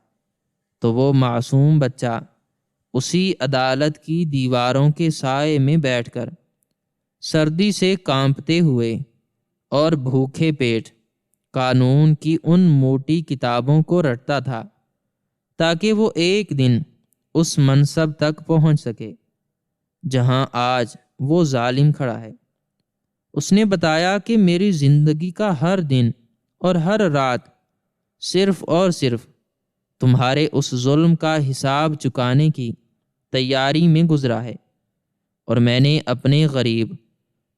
تو وہ معصوم بچہ اسی عدالت کی دیواروں کے سائے میں بیٹھ کر سردی سے کانپتے ہوئے اور بھوکے پیٹ قانون کی ان موٹی کتابوں کو رٹتا تھا، تاکہ وہ ایک دن اس منصب تک پہنچ سکے جہاں آج وہ ظالم کھڑا ہے۔ اس نے بتایا کہ میری زندگی کا ہر دن اور ہر رات صرف اور صرف تمہارے اس ظلم کا حساب چکانے کی تیاری میں گزرا ہے، اور میں نے اپنے غریب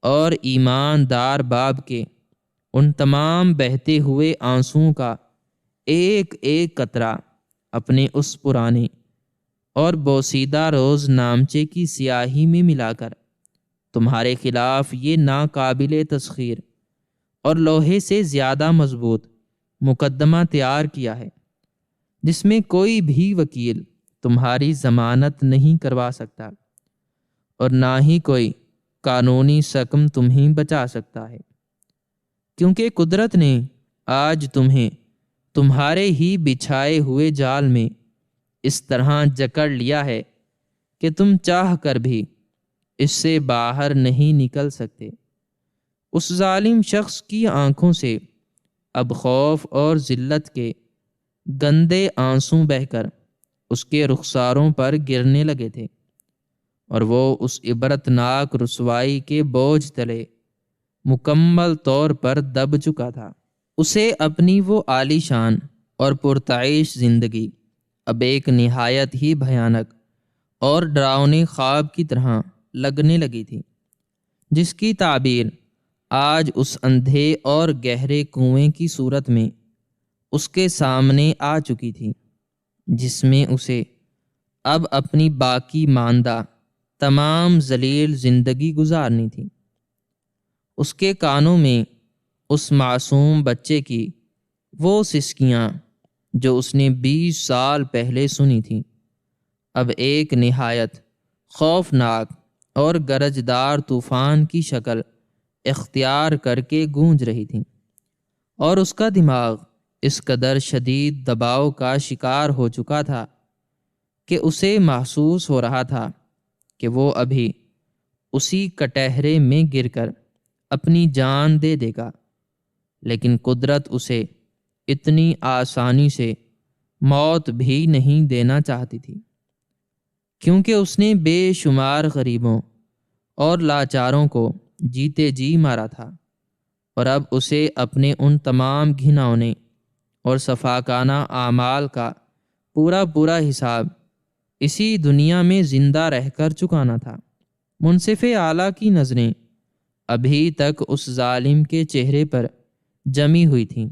اور ایماندار باپ کے ان تمام بہتے ہوئے آنسوؤں کا ایک ایک قطرہ اپنے اس پرانے اور بوسیدہ روز نامچے کی سیاہی میں ملا کر تمہارے خلاف یہ ناقابل تسخیر اور لوہے سے زیادہ مضبوط مقدمہ تیار کیا ہے، جس میں کوئی بھی وکیل تمہاری ضمانت نہیں کروا سکتا، اور نہ ہی کوئی قانونی سکم تمہیں بچا سکتا ہے، کیونکہ قدرت نے آج تمہیں تمہارے ہی بچھائے ہوئے جال میں اس طرح جکڑ لیا ہے کہ تم چاہ کر بھی اس سے باہر نہیں نکل سکتے۔ اس ظالم شخص کی آنکھوں سے اب خوف اور ذلت کے گندے آنسو بہہ کر اس کے رخساروں پر گرنے لگے تھے، اور وہ اس عبرتناک رسوائی کے بوجھ تلے مکمل طور پر دب چکا تھا۔ اسے اپنی وہ عالی شان اور پرتعیش زندگی اب ایک نہایت ہی بھیانک اور ڈراؤنے خواب کی طرح لگنے لگی تھی، جس کی تعبیر آج اس اندھے اور گہرے کنویں کی صورت میں اس کے سامنے آ چکی تھی، جس میں اسے اب اپنی باقی ماندہ تمام ذلیل زندگی گزارنی تھی۔ اس کے کانوں میں اس معصوم بچے کی وہ سسکیاں جو اس نے 20 سال پہلے سنی تھیں، اب ایک نہایت خوفناک اور گرجدار طوفان کی شکل اختیار کر کے گونج رہی تھیں، اور اس کا دماغ اس قدر شدید دباؤ کا شکار ہو چکا تھا کہ اسے محسوس ہو رہا تھا کہ وہ ابھی اسی کٹہرے میں گر کر اپنی جان دے دے گا، لیکن قدرت اسے اتنی آسانی سے موت بھی نہیں دینا چاہتی تھی، کیونکہ اس نے بے شمار غریبوں اور لاچاروں کو جیتے جی مارا تھا، اور اب اسے اپنے ان تمام گھناؤنے اور صفاکانہ اعمال کا پورا پورا حساب اسی دنیا میں زندہ رہ کر چکانا تھا۔ منصف اعلیٰ کی نظریں ابھی تک اس ظالم کے چہرے پر جمی ہوئی تھیں،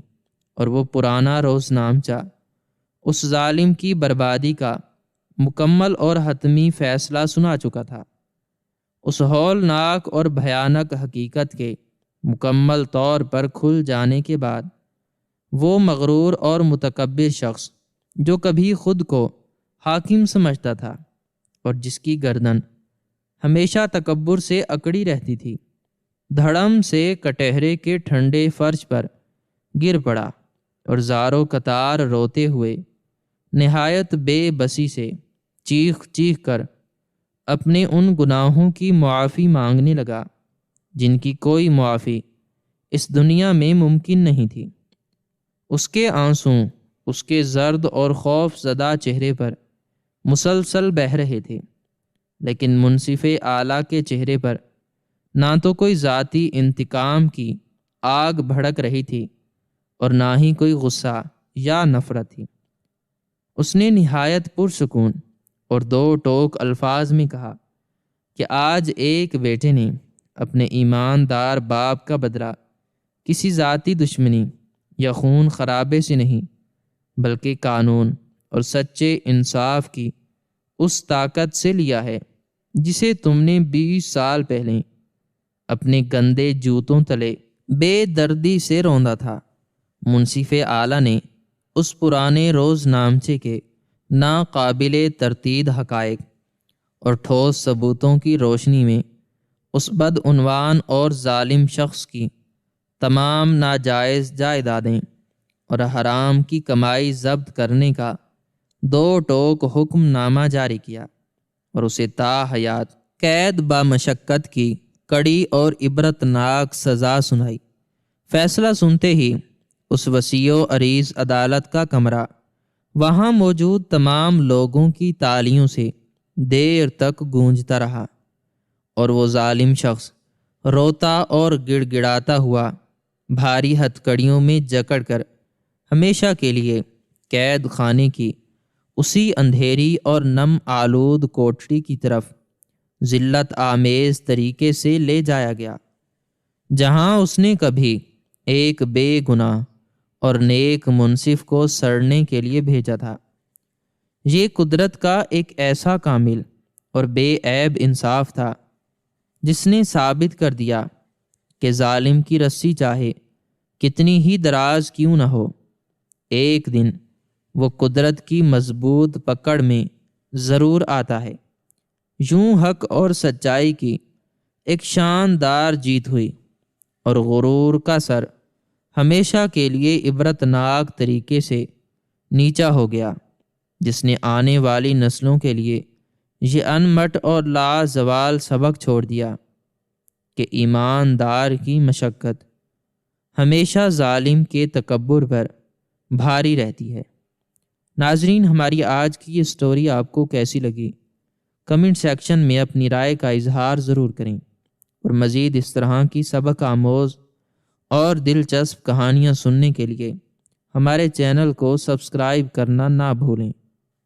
اور وہ پرانا روزنامچہ اس ظالم کی بربادی کا مکمل اور حتمی فیصلہ سنا چکا تھا۔ اس ہولناک اور بھیانک حقیقت کے مکمل طور پر کھل جانے کے بعد وہ مغرور اور متکبر شخص جو کبھی خود کو حاکم سمجھتا تھا اور جس کی گردن ہمیشہ تکبر سے اکڑی رہتی تھی۔ دھڑم سے کٹہرے کے ٹھنڈے فرش پر گر پڑا اور زاروں قطار روتے ہوئے نہایت بے بسی سے چیخ چیخ کر اپنے ان گناہوں کی معافی مانگنے لگا جن کی کوئی معافی اس دنیا میں ممکن نہیں تھی۔ اس کے آنسو اس کے زرد اور خوف زدہ چہرے پر مسلسل بہہ رہے تھے، لیکن منصف اعلیٰ کے چہرے پر نہ تو کوئی ذاتی انتقام کی آگ بھڑک رہی تھی اور نہ ہی کوئی غصہ یا نفرت تھی۔ اس نے نہایت پرسکون اور دو ٹوک الفاظ میں کہا کہ آج ایک بیٹے نے اپنے ایماندار باپ کا بدلہ کسی ذاتی دشمنی یا خون خرابے سے نہیں، بلکہ قانون اور سچے انصاف کی اس طاقت سے لیا ہے جسے تم نے 20 سال پہلے اپنے گندے جوتوں تلے بے دردی سے روندا تھا۔ منصف اعلیٰ نے اس پرانے روز نامچے کے ناقابل تردید حقائق اور ٹھوس ثبوتوں کی روشنی میں اس بدعنوان اور ظالم شخص کی تمام ناجائز جائیدادیں اور حرام کی کمائی ضبط کرنے کا 2 ٹوک حکم نامہ جاری کیا اور اسے تا حیات قید بامشقت کی کڑی اور عبرتناک سزا سنائی۔ فیصلہ سنتے ہی اس وسیع و عریض عدالت کا کمرہ وہاں موجود تمام لوگوں کی تالیوں سے دیر تک گونجتا رہا اور وہ ظالم شخص روتا اور گڑ گڑاتا ہوا بھاری ہتھکڑیوں میں جکڑ کر ہمیشہ کے لیے قید خانے کی اسی اندھیری اور نم آلود کوٹڑی کی طرف ذلت آمیز طریقے سے لے جایا گیا، جہاں اس نے کبھی ایک بے گناہ اور نیک منصف کو سڑنے کے لیے بھیجا تھا۔ یہ قدرت کا ایک ایسا کامل اور بے عیب انصاف تھا جس نے ثابت کر دیا کہ ظالم کی رسی چاہے کتنی ہی دراز کیوں نہ ہو، ایک دن وہ قدرت کی مضبوط پکڑ میں ضرور آتا ہے۔ یوں حق اور سچائی کی ایک شاندار جیت ہوئی اور غرور کا سر ہمیشہ کے لیے عبرتناک طریقے سے نیچا ہو گیا، جس نے آنے والی نسلوں کے لیے یہ انمٹ اور لازوال سبق چھوڑ دیا کہ ایماندار کی مشقت ہمیشہ ظالم کے تکبر پر بھاری رہتی ہے۔ ناظرین، ہماری آج کی یہ سٹوری آپ کو کیسی لگی؟ کمنٹ سیکشن میں اپنی رائے کا اظہار ضرور کریں، اور مزید اس طرح کی سبق آموز اور دلچسپ کہانیاں سننے کے لیے ہمارے چینل کو سبسکرائب کرنا نہ بھولیں۔